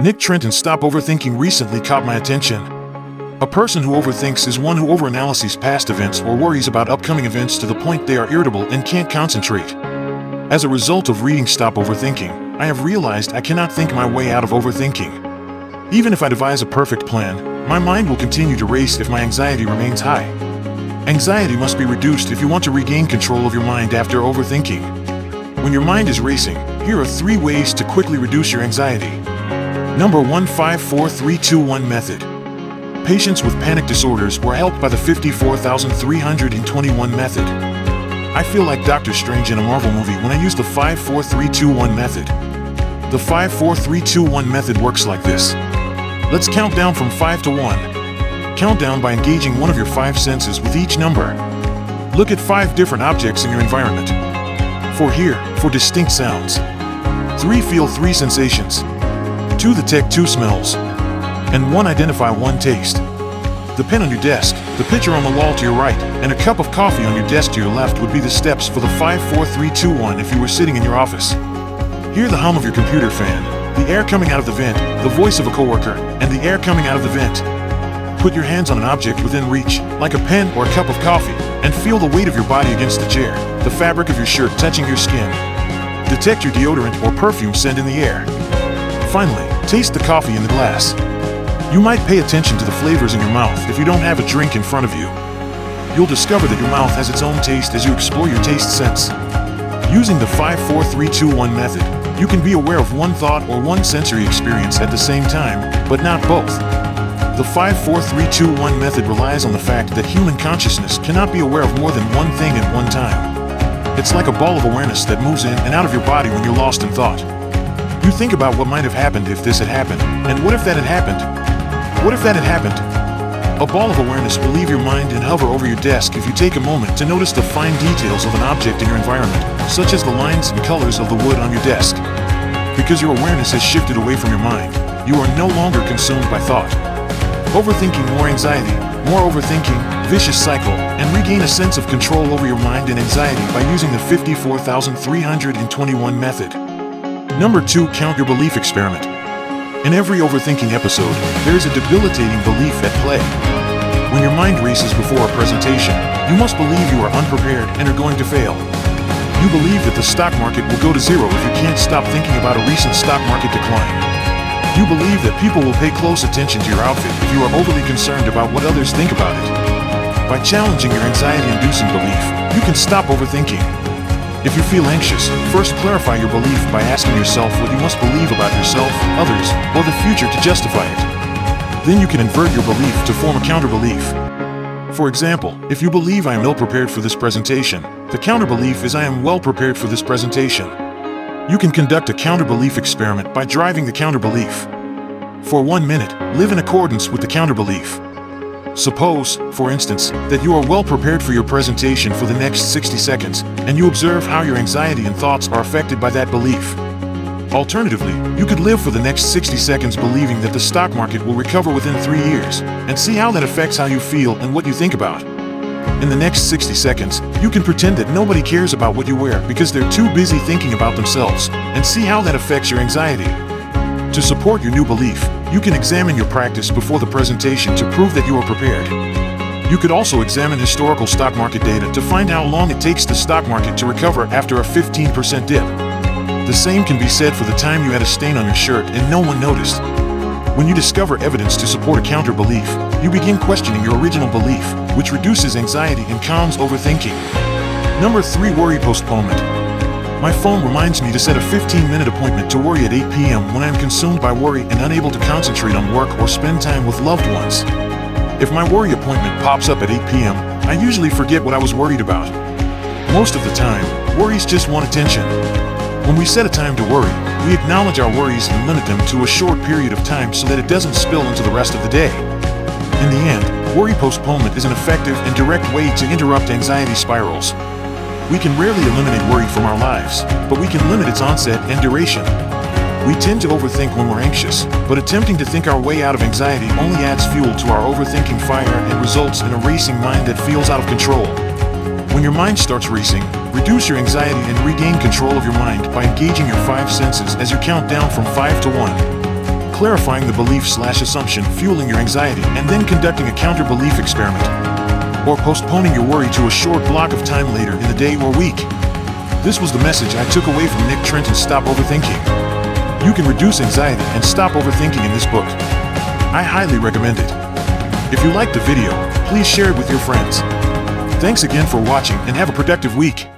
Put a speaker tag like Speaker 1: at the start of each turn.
Speaker 1: Nick Trenton's Stop Overthinking recently caught my attention. A person who overthinks is one who overanalyzes past events or worries about upcoming events to the point they are irritable and can't concentrate. As a result of reading Stop Overthinking, I have realized I cannot think my way out of overthinking. Even if I devise a perfect plan, my mind will continue to race if my anxiety remains high. Anxiety must be reduced if you want to regain control of your mind after overthinking. When your mind is racing, here are 3 ways to quickly reduce your anxiety. Number 1. 5-4-3-2-1 method. Patients with panic disorders were helped by the 54,321 method. I feel like Doctor Strange in a Marvel movie when I use the 5-4-3-2-1 method. The 5-4-3-2-1 method works like this. Let's count down from 5 to 1. Count down by engaging one of your 5 senses with each number. Look at 5 different objects in your environment. 4 hear 4 distinct sounds. 3 feel 3 sensations. 2 detect 2 smells. And 1 identify 1 taste. The pen on your desk, the picture on the wall to your right, and a cup of coffee on your desk to your left would be the steps for the 5-4-3-2-1 if you were sitting in your office. Hear the hum of your computer fan, the air coming out of the vent, the voice of a coworker, and the air coming out of the vent. Put your hands on an object within reach, like a pen or a cup of coffee, and feel the weight of your body against the chair, the fabric of your shirt touching your skin. Detect your deodorant or perfume scent in the air. Finally, taste the coffee in the glass. You might pay attention to the flavors in your mouth if you don't have a drink in front of you. You'll discover that your mouth has its own taste as you explore your taste sense. Using the 5-4-3-2-1 method, you can be aware of one thought or one sensory experience at the same time, but not both. The 5-4-3-2-1 method relies on the fact that human consciousness cannot be aware of more than one thing at one time. It's like a ball of awareness that moves in and out of your body when you're lost in thought. You think about what might have happened if this had happened, and what if that had happened? What if that had happened? A ball of awareness will leave your mind and hover over your desk if you take a moment to notice the fine details of an object in your environment, such as the lines and colors of the wood on your desk. Because your awareness has shifted away from your mind, you are no longer consumed by thought. Overthinking, more anxiety, more overthinking, vicious cycle, and regain a sense of control over your mind and anxiety by using the 54,321 method. Number 2. Count your belief experiment. In every overthinking episode, there is a debilitating belief at play. When your mind races before a presentation, you must believe you are unprepared and are going to fail. You believe that the stock market will go to zero if you can't stop thinking about a recent stock market decline. You believe that people will pay close attention to your outfit if you are overly concerned about what others think about it. By challenging your anxiety-inducing belief, you can stop overthinking. If you feel anxious, first clarify your belief by asking yourself what you must believe about yourself, others, or the future to justify it. Then you can invert your belief to form a counter-belief. For example, if you believe I am ill-prepared for this presentation, the counter-belief is I am well-prepared for this presentation. You can conduct a counter-belief experiment by driving the counter-belief. For 1 minute, live in accordance with the counter-belief. Suppose, for instance, that you are well prepared for your presentation for the next 60 seconds, and you observe how your anxiety and thoughts are affected by that belief. Alternatively, you could live for the next 60 seconds believing that the stock market will recover within 3 years, and see how that affects how you feel and what you think about. In the next 60 seconds, you can pretend that nobody cares about what you wear because they're too busy thinking about themselves, and see how that affects your anxiety. To support your new belief, you can examine your practice before the presentation to prove that you are prepared. You could also examine historical stock market data to find how long it takes the stock market to recover after a 15% dip. The same can be said for the time you had a stain on your shirt and no one noticed. When you discover evidence to support a counter-belief, you begin questioning your original belief, which reduces anxiety and calms overthinking. Number 3. Worry postponement. My phone reminds me to set a 15-minute appointment to worry at 8 p.m. when I am consumed by worry and unable to concentrate on work or spend time with loved ones. If my worry appointment pops up at 8 p.m., I usually forget what I was worried about. Most of the time, worries just want attention. When we set a time to worry, we acknowledge our worries and limit them to a short period of time so that it doesn't spill into the rest of the day. In the end, worry postponement is an effective and direct way to interrupt anxiety spirals. We can rarely eliminate worry from our lives, but we can limit its onset and duration. We tend to overthink when we're anxious, but attempting to think our way out of anxiety only adds fuel to our overthinking fire and results in a racing mind that feels out of control. When your mind starts racing, reduce your anxiety and regain control of your mind by engaging your 5 senses as you count down from 5 to 1. clarifying the belief/assumption fueling your anxiety, and then conducting a counter-belief experiment, or postponing your worry to a short block of time later in the day or week. This was the message I took away from Nick Trenton's Stop Overthinking. You can reduce anxiety and stop overthinking in this book. I highly recommend it. If you liked the video, please share it with your friends. Thanks again for watching and have a productive week.